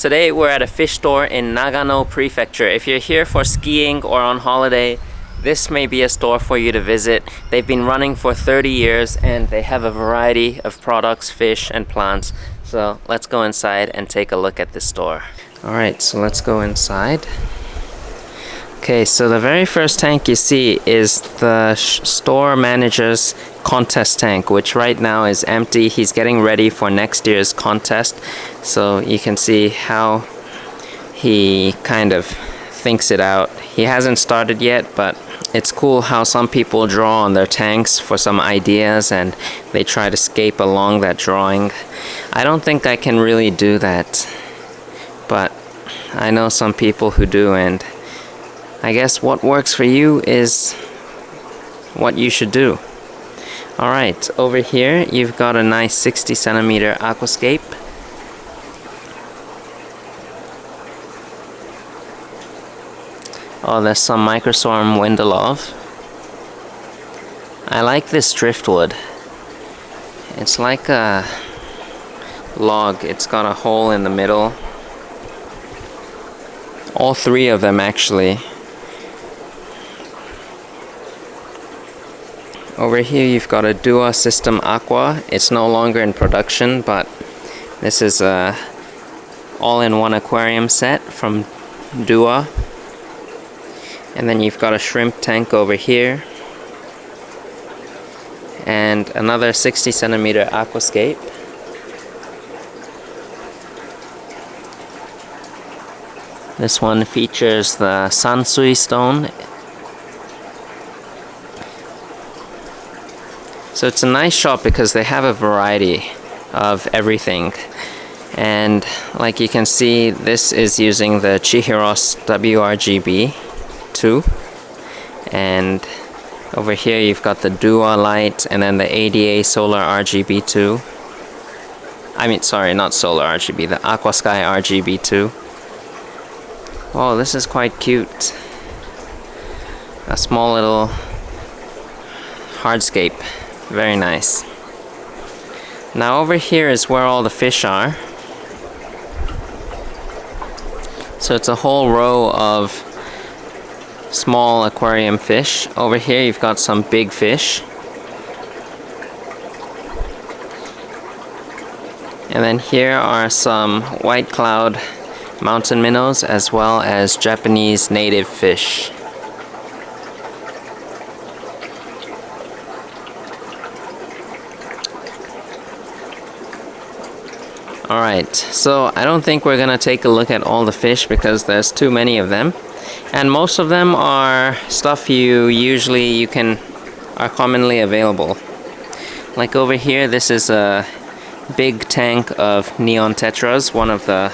Today we're at a fish store in Nagano Prefecture. If you're here for skiing or on holiday, this may be a store for you to visit. They've been running for 30 years and they have a variety of products, fish and plants. So let's go inside and take a look at this store. Alright, so let's go inside. Okay, so the very first tank you see is the store manager's contest tank, which right now is empty. He's getting ready for next year's contest. So you can see how he kind of thinks it out. He hasn't started yet, but it's cool how some people draw on their tanks for some ideas and they try to scape along that drawing. I don't think I can really do that, but I know some people who do, and I guess what works for you is what you should do. Alright, over here you've got a nice 60 centimeter aquascape. Oh, there's some microswarm Windelov. I like this driftwood. It's like a log. It's got a hole in the middle. All three of them actually. Over here you've got a 𝗲𝘂𝘀𝘀𝗀𝘀 System Aqua. It's no longer in production, but this is a all-in-one aquarium set from 𝗲𝘂𝘀𝘀𝘀. And then you've got a shrimp tank over here. And another 60 centimeter aquascape. This one features the sansui stone. So it's a nice shop because they have a variety of everything. And like you can see, this is using the 𝗲𝘾𝘃𝘀𝘀𝘀 WRGB2. And over here you've got the 𝗲𝘂 light and then the ADA solar RGB2. I mean, sorry, not solar RGB, the aquasky RGB2. Oh, this is quite cute. A small little hardscape. Very nice. Now over here is where all the fish are. So it's a whole row of small aquarium fish. Over here you've got some big fish. And then here are some white cloud mountain minnows as well as Japanese native fish. Alright, so I don't think we're gonna take a look at all the fish because there's too many of them. And most of them are stuff are commonly available. Like over here, this is a big tank of neon tetras, one of the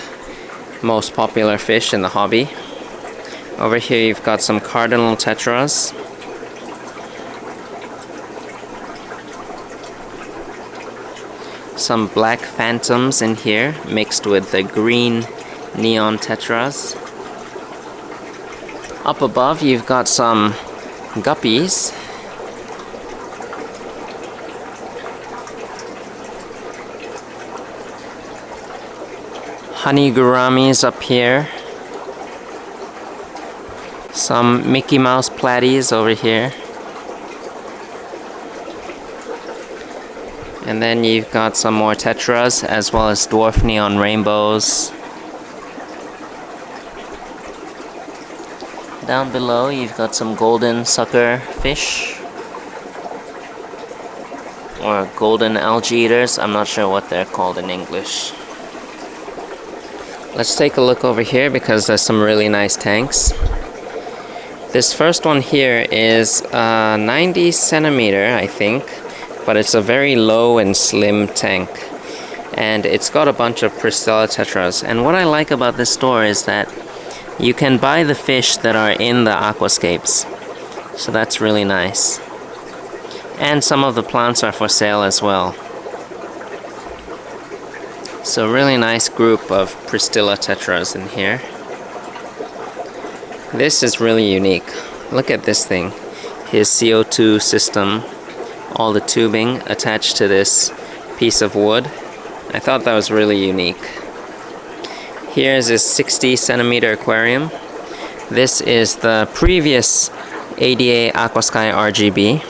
most popular fish in the hobby. Over here you've got some cardinal tetras. Some black phantoms in here mixed with the green neon tetras. Up above you've got some guppies. Honey gouramis up here. Some Mickey Mouse platies over here. And then you've got some more tetras as well as dwarf neon rainbows. Down below you've got some golden sucker fish. Or golden algae eaters, I'm not sure what they're called in English. Let's take a look over here because there's some really nice tanks. This first one here is 90 centimeter, I think. But it's a very low and slim tank. And it's got a bunch of Pristella tetras. And what I like about this store is that you can buy the fish that are in the aquascapes. So that's really nice. And some of the plants are for sale as well. So really nice group of Pristella tetras in here. This is really unique. Look at this thing. His CO2 system. All the tubing attached to this piece of wood. I thought that was really unique. Here's a 60cm aquarium. This is the previous ADA Aquasky RGB.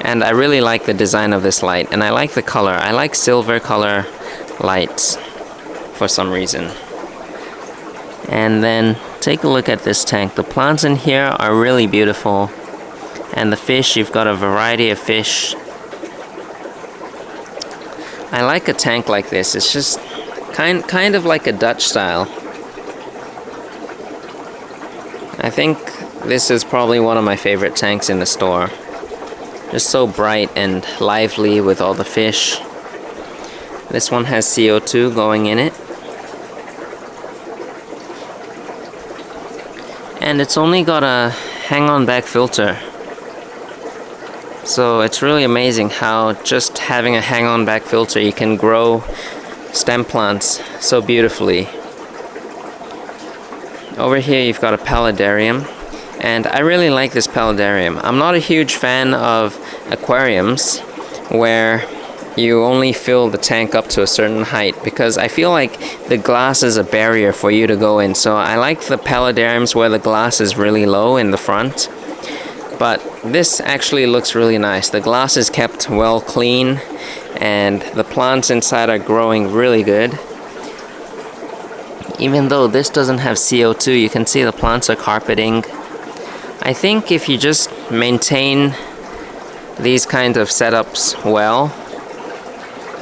And I really like the design of this light, and I like the color. I like silver color lights for some reason. And then take a look at this tank. The plants in here are really beautiful. And the fish, you've got a variety of fish. I like a tank like this. It's just kind of like a Dutch style. I think this is probably one of my favorite tanks in the store. Just so bright and lively with all the fish. This one has CO2 going in it. And it's only got a hang-on back filter. So it's really amazing how just having a hang-on back filter you can grow stem plants so beautifully. Over here you've got a paludarium, and I really like this paludarium. I'm not a huge fan of aquariums where you only fill the tank up to a certain height, because I feel like the glass is a barrier for you to go in. So I like the paludariums where the glass is really low in the front. But this actually looks really nice. The glass is kept well clean, and the plants inside are growing really good. Even though this doesn't have CO2, you can see the plants are carpeting. I think if you just maintain these kind of setups well,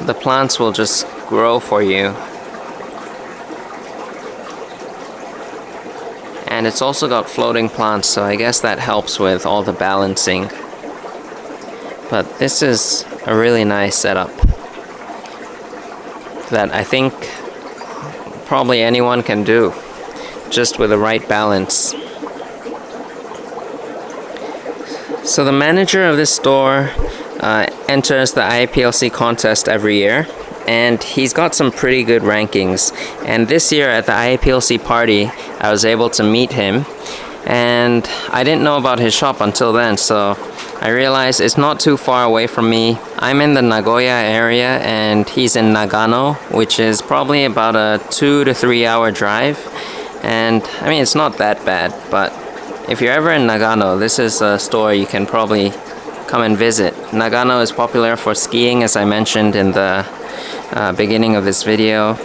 the plants will just grow for you. And it's also got floating plants, so I guess that helps with all the balancing. But this is a really nice setup that I think probably anyone can do, just with the right balance. So the manager of this store enters the IAPLC contest every year, and he's got some pretty good rankings. And this year at the IAPLC party, I was able to meet him, and I didn't know about his shop until then, so I realized it's not too far away from me. I'm in the Nagoya area, and he's in Nagano, which is probably about a 2 to 3 hour drive. And I mean, it's not that bad, but if you're ever in Nagano, this is a store you can probably come and visit. Nagano is popular for skiing, as I mentioned in the beginning of this video.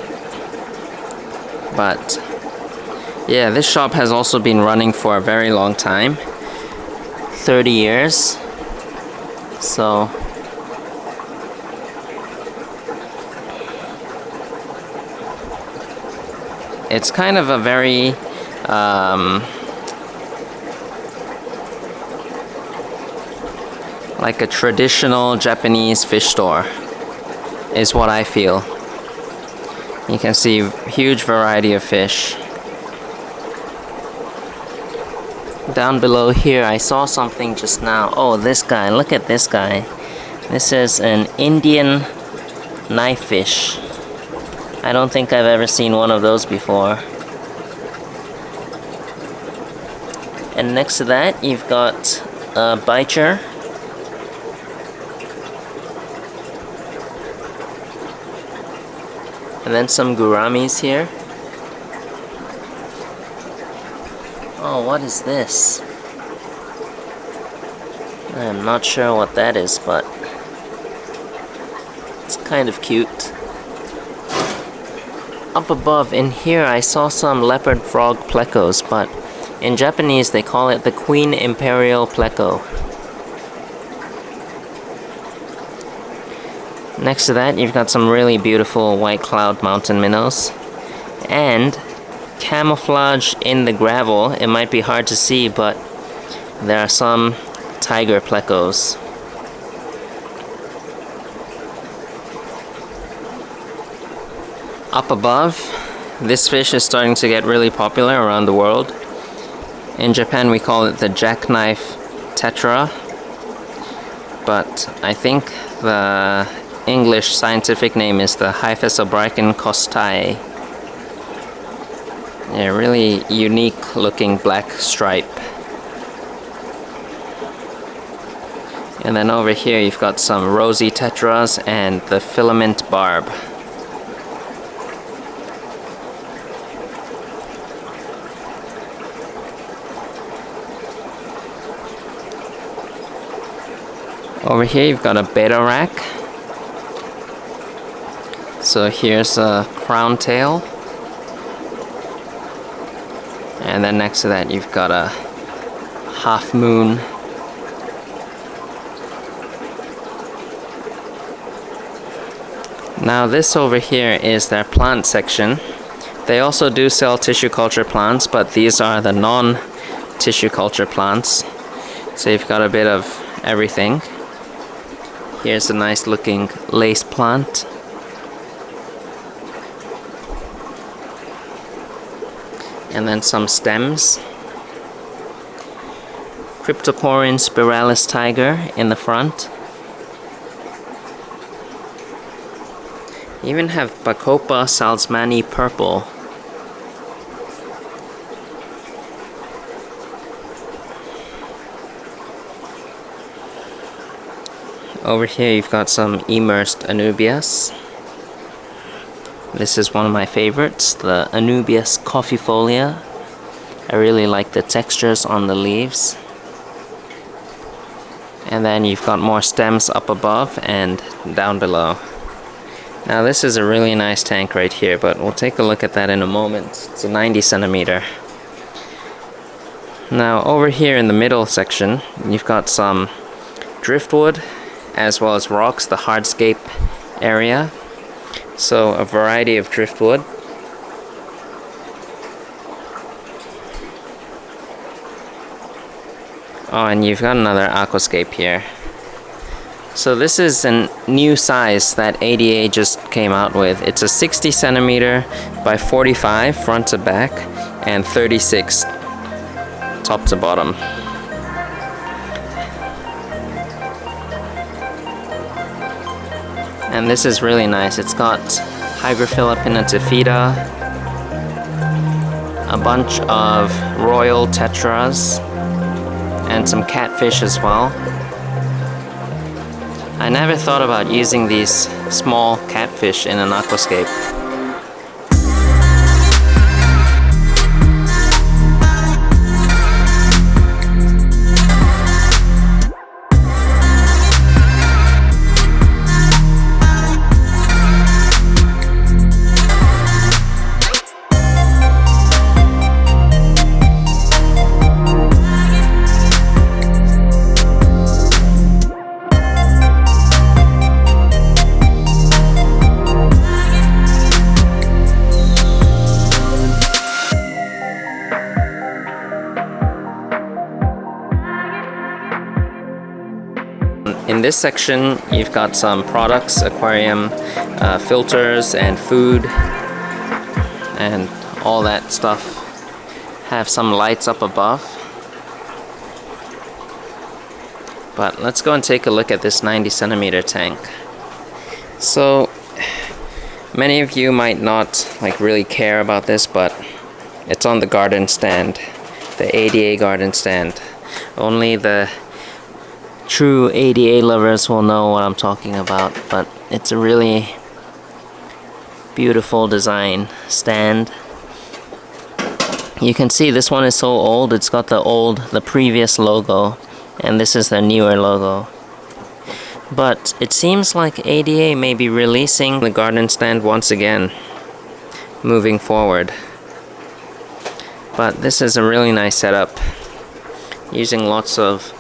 But yeah, this shop has also been running for a very long time, 30 years. So it's kind of a very like a traditional Japanese fish store is what I feel. You can see huge variety of fish. Down below here I saw something just now. Oh, this guy, look at this guy. This is an Indian knife fish. I don't think I've ever seen one of those before. And next to that you've got a bicher. And then some gouramis here. Oh, what is this? I'm not sure what that is, but it's kind of cute. Up above in here I saw some leopard frog plecos, but in Japanese they call it the Queen Imperial Pleco. Next to that you've got some really beautiful white cloud mountain minnows, and camouflage in the gravel. It might be hard to see, but there are some tiger plecos. Up above, this fish is starting to get really popular around the world. In Japan we call it the jackknife tetra, but I think the English scientific name is the 𝗲𝗾𝗾𝗀𝘀𝘀𝘀. Yeah, really unique looking black stripe. And then over here you've got some rosy tetras and the filament barb. Over here you've got a betta rack. So here's a crown tail. And then next to that you've got a half moon. Now this over here is their plant section. They also do sell tissue culture plants, but these are the non-tissue culture plants. So you've got a bit of everything. Here's a nice looking lace plant. And then some stems. 𝗯𝘂𝘀𝗶𝗶𝗀𝘀𝘀 in the front. You even have 𝗲𝘂𝘀𝗶𝗀𝘀𝘀 purple. Over here you've got some immersed anubias. This is one of my favorites, the 𝗯𝘂𝘀𝗀𝘀𝗀. I really like the textures on the leaves. And then you've got more stems up above and down below. Now this is a really nice tank right here, but we'll take a look at that in a moment. It's a 90 centimeter. Now over here in the middle section, you've got some driftwood as well as rocks, the hardscape area. So a variety of driftwood. Oh, and you've got another aquascape here. So this is a new size that ADA just came out with. It's a 60 centimeter by 45 front to back and 36 top to bottom. And this is really nice. It's got 𝗲𝗾𝗾𝗀𝗀𝘀𝘀, a bunch of royal tetras, and some catfish as well. I never thought about using these small catfish in an aquascape. In this section, you've got some products, aquarium filters and food and all that stuff. Have some lights up above. But let's go and take a look at this 90 centimeter tank. So many of you might not really care about this, but it's on the garden stand, the ADA garden stand. Only the true ADA lovers will know what I'm talking about, but it's a really beautiful design stand. You can see this one is so old, it's got the previous logo, and this is the newer logo. But it seems like ADA may be releasing the garden stand once again, moving forward. But this is a really nice setup, using lots of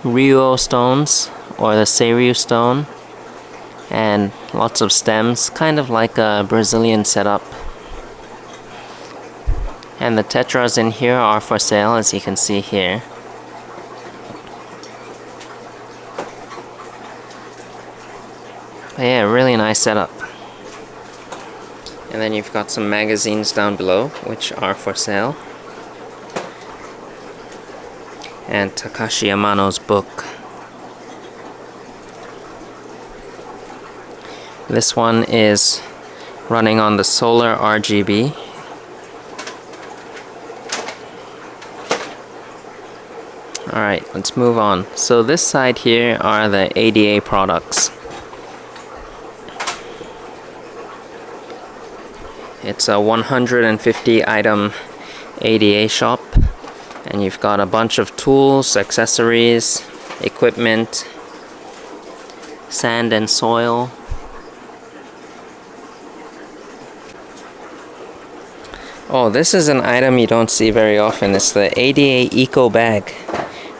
Ryuo stones, or the Seiryu stone, and lots of stems, kind of like a Brazilian setup. And the tetras in here are for sale, as you can see here. But yeah, really nice setup. And then you've got some magazines down below, which are for sale. And Takashi Amano's book. This one is running on the solar RGB. Alright, let's move on. So this side here are the ADA products. It's a 150 item ADA shop. And you've got a bunch of tools, accessories, equipment, sand and soil. Oh, this is an item you don't see very often. It's the 𝗲𝘂𝗀𝘀𝗀𝗀 eco bag.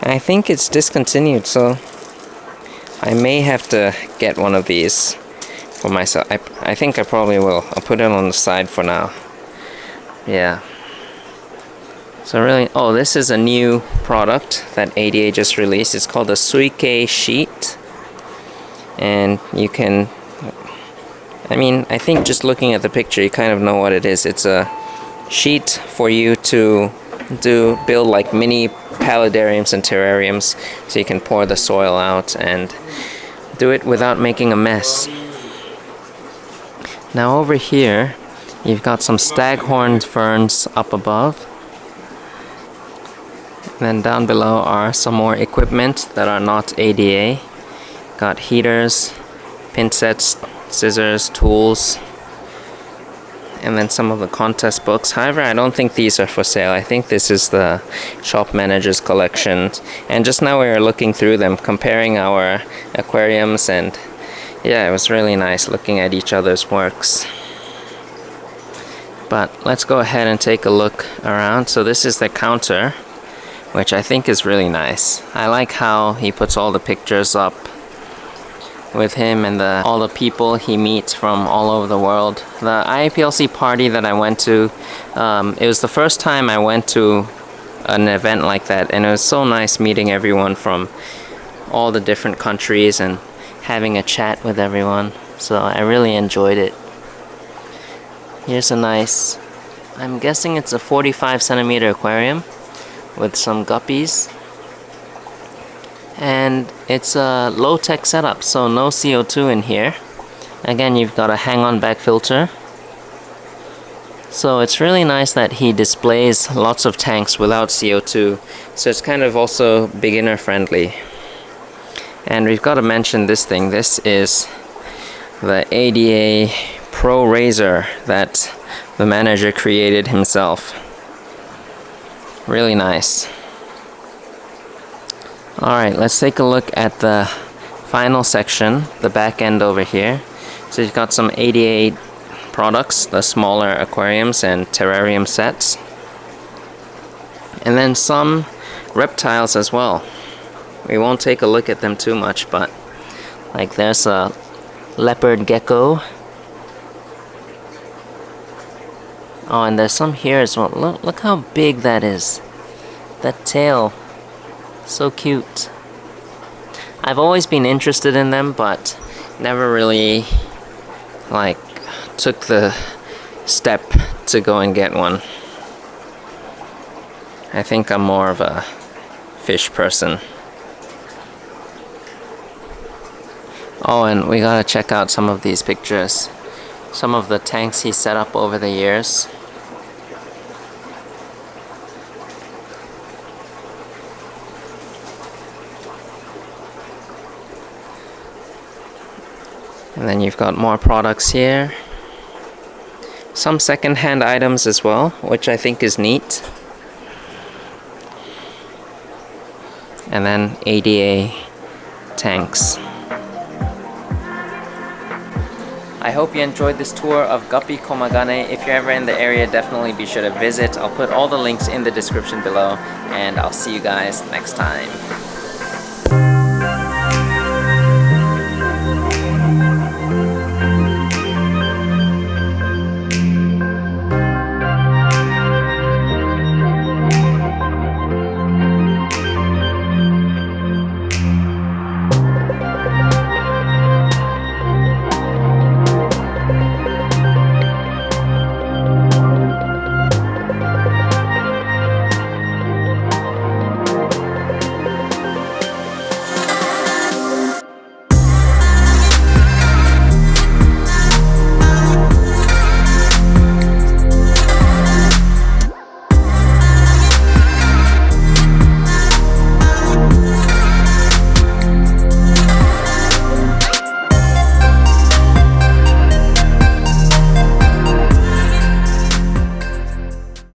I think it's discontinued, so I may have to get one of these for myself. I think I probably will. I'll put it on the side for now. Yeah. So really, oh, this is a new product that 𝗲𝘂𝗀𝗀𝗀𝗀 just released. It's called a 𝗯𝘂𝗀𝗀𝗀𝗀 sheet. And you can, I mean, I think just looking at the picture, you kind of know what it is. It's a sheet for you to build like mini paludariums and terrariums, so you can pour the soil out and do it without making a mess. Now over here, you've got some staghorn ferns up above. And then down below are some more equipment that are not 𝗲𝘂𝗀𝗀𝗀. Got heaters, pincets, scissors, tools, and then some of the contest books. However, I don't think these are for sale. I think this is the shop manager's collection. And just now we were looking through them, comparing our aquariums, and yeah, it was really nice looking at each other's works. But let's go ahead and take a look around. So this is the counter, which I think is really nice. I like how he puts all the pictures up with him and all the people he meets from all over the world. The IAPLC party that I went to, it was the first time I went to an event like that, and it was so nice meeting everyone from all the different countries and having a chat with everyone. So I really enjoyed it. Here's a nice, I'm guessing it's a 45 centimeter aquarium with some guppies. And it's a low-tech setup, so no CO2 in here. Again, you've got a hang-on back filter. So it's really nice that he displays lots of tanks without CO2. So it's kind of also beginner friendly. And we've got to mention this thing. This is the 𝗲𝘂𝗀𝗀𝗀𝗀 Pro Razor that the manager created himself. Really nice. Alright, let's take a look at the final section, the back end over here. So you've got some 𝗲𝘂𝗀𝗀𝗀𝗀 products, the smaller aquariums and terrarium sets. And then some reptiles as well. We won't take a look at them too much, but like there's a leopard gecko. Oh, and there's some here as well. Look how big that is. That tail. So cute. I've always been interested in them, but never really like took the step to go and get one. I think I'm more of a fish person. Oh, and we gotta check out some of these pictures. Some of the tanks he set up over the years. And then you've got more products here. Some second-hand items as well, which I think is neat. And then 𝗲𝘂𝗀𝗀𝗀𝗀 tanks. I hope you enjoyed this tour of Guppy Komagane. If you're ever in the area, definitely be sure to visit. I'll put all the links in the description below, and I'll see you guys next time.